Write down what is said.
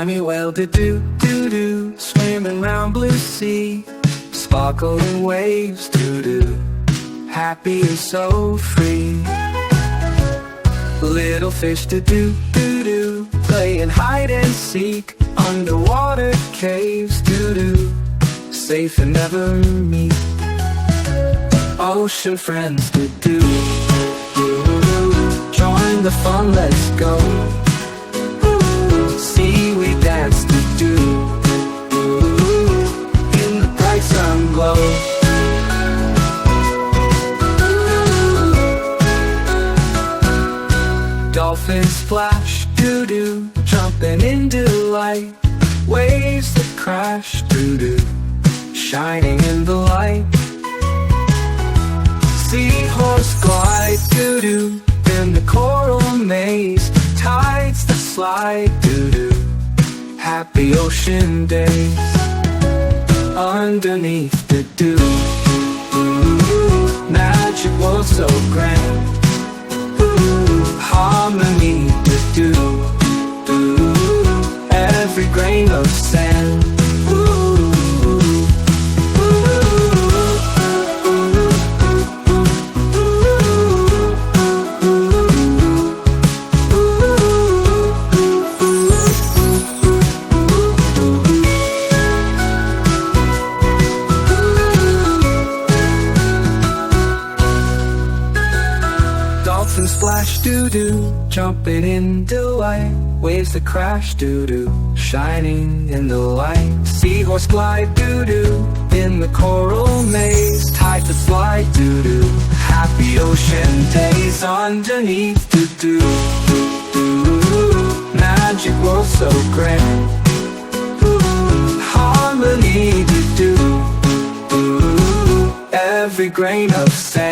slimy whale do-do-do-do, swimming round blue sea, sparkling waves do-do, happy and so free. Little fish do-do-do-do, playing hide and seek, underwater caves do-do, safe and never meet. Ocean friends do-do, join the fun, let's go. Seaweed dance do-do, in the bright sun glow. Dolphin splash do-do, jumping in delight, waves that crash do-do, shining in the light. Seahorse glide do-do, in the coral maze, tides that slide do-do, happy ocean days. Underneath the dew, magic world so grand, harmony do-do, every grain of sand. Dolphin splash doo-doo, jumping in delight, waves that crash doo-doo, shining in the light. Seahorse glide doo-doo, in the coral maze, tides that slide doo-doo, happy ocean days. Underneath doo-doo, magic world so grand, harmony doo-doo, every grain of sand.